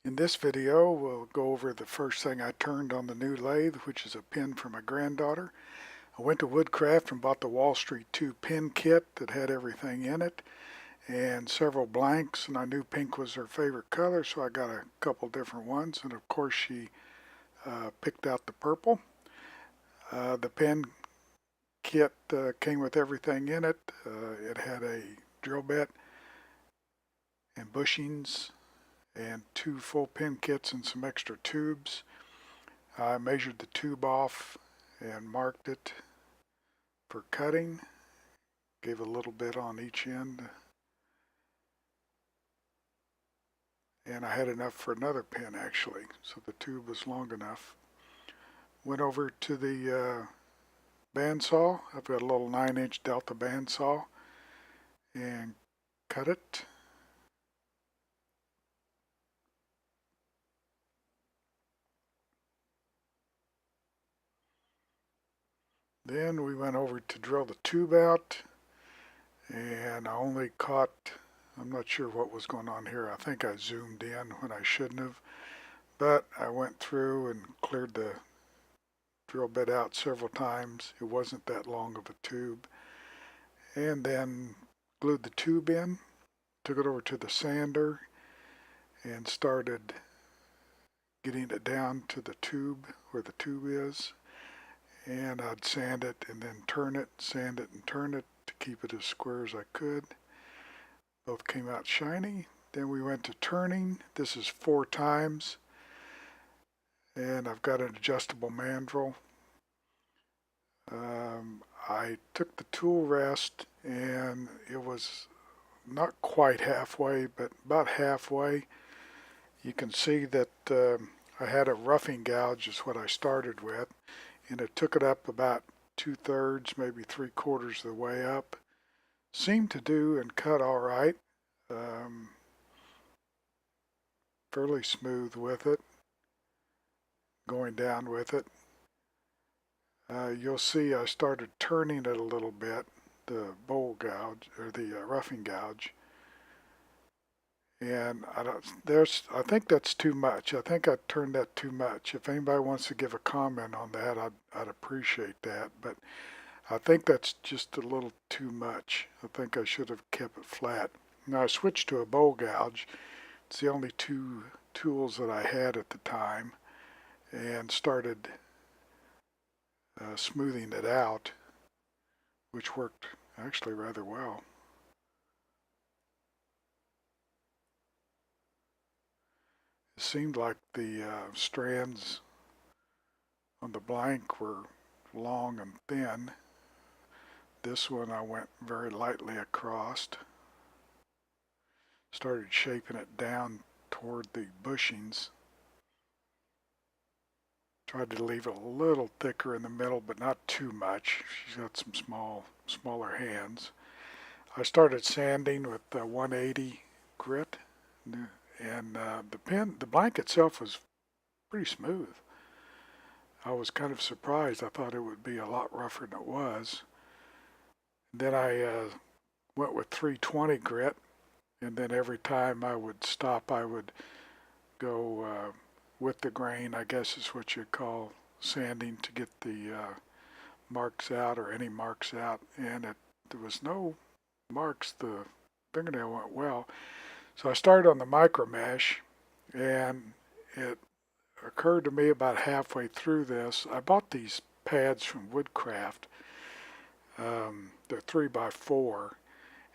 In this video, we'll go over the first thing I turned on the new lathe, which is a pin for my granddaughter. I went to Woodcraft and bought the Wall Street 2 pin kit that had everything in it and several blanks, and I knew pink was her favorite color, so I got a couple different ones, and of course she picked out the purple. The pin kit came with everything in it. It had a drill bit and bushings and 2 full pin kits and some extra tubes. I measured the tube off and marked it for cutting. Gave a little bit on each end. And I had enough for another pin actually, so the tube was long enough. Went over to the bandsaw. I've got a little 9-inch Delta bandsaw and cut it. Then we went over to drill the tube out, and I only caught, I'm not sure what was going on here. I think I zoomed in when I shouldn't have, but I went through and cleared the drill bit out several times. It wasn't that long of a tube. And then glued the tube in, took it over to the sander, and started getting it down to the tube where the tube is. And I'd sand it and then turn it, sand it and turn it to keep it as square as I could. Both came out shiny. Then we went to turning. This is 4 times. And I've got an adjustable mandrel. I took the tool rest and it was not quite halfway, but about halfway. You can see that I had a roughing gouge is what I started with, and it took it up about 2/3, maybe 3/4 of the way up. Seemed to do and cut all right. Fairly smooth with it, going down with it. You'll see I started turning it a little bit, the bowl gouge or the roughing gouge, and I think that's too much. I think I turned that too much. If anybody wants to give a comment on that, I'd appreciate that. But I think that's just a little too much. I think I should have kept it flat. Now I switched to a bowl gouge. It's the only 2 tools that I had at the time, and started smoothing it out, which worked actually rather well. It seemed like the strands on the blank were long and thin. This one I went very lightly across. Started shaping it down toward the bushings. Tried to leave it a little thicker in the middle, but not too much. She's got some smaller hands. I started sanding with 180 grit, and the blank itself was pretty smooth. I was kind of surprised. I thought it would be a lot rougher than it was. Then I went with 320 grit, and then every time I would stop, I would go with the grain, I guess is what you'd call sanding, to get the marks out, or any marks out. And there was no marks. The fingernail went well. So I started on the micro mesh, and it occurred to me about halfway through this, I bought these pads from Woodcraft. They're 3x4,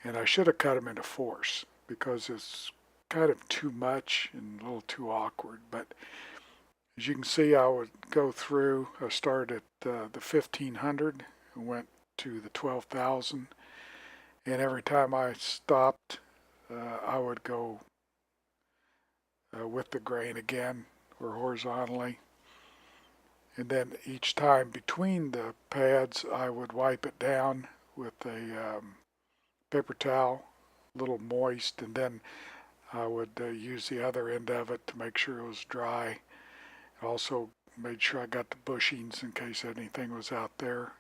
and I should have cut them into 4s because it's kind of too much and a little too awkward. But as you can see, I would go through. I started at the 1500 and went to the 12,000, and every time I stopped, I would go with the grain again, or horizontally. And then each time between the pads, I would wipe it down with a paper towel, a little moist, and then I would use the other end of it to make sure it was dry. Also made sure I got the bushings in case anything was out there.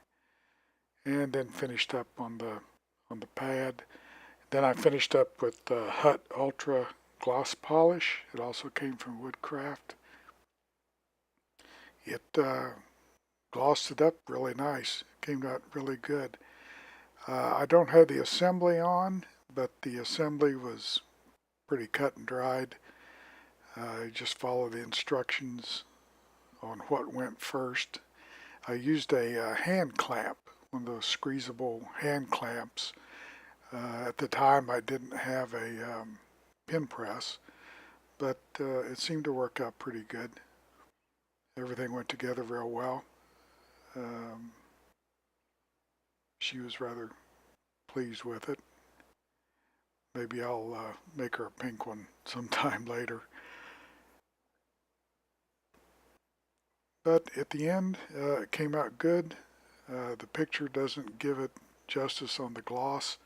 And then finished up on the pad. Then I finished up with Hut Ultra gloss polish. It also came from Woodcraft. It glossed it up really nice. Came out really good. I don't have the assembly on, but the assembly was pretty cut and dried. Just follow the instructions on what went first. I used a hand clamp, one of those squeezable hand clamps. At the time I didn't have a pin press, but it seemed to work out pretty good. Everything went together real well. She was rather pleased with it. Maybe I'll make her a pink one sometime later. But at the end, it came out good. The picture doesn't give it justice on the gloss.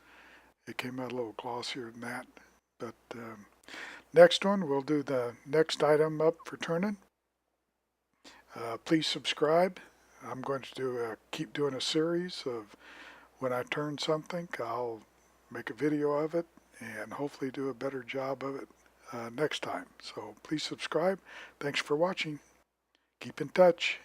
It came out a little glossier than that. But next one, we'll do the next item up for turning. Please subscribe. I'm going to keep doing a series of when I turn something. I'll make a video of it and hopefully do a better job of it next time. So please subscribe. Thanks for watching. Keep in touch.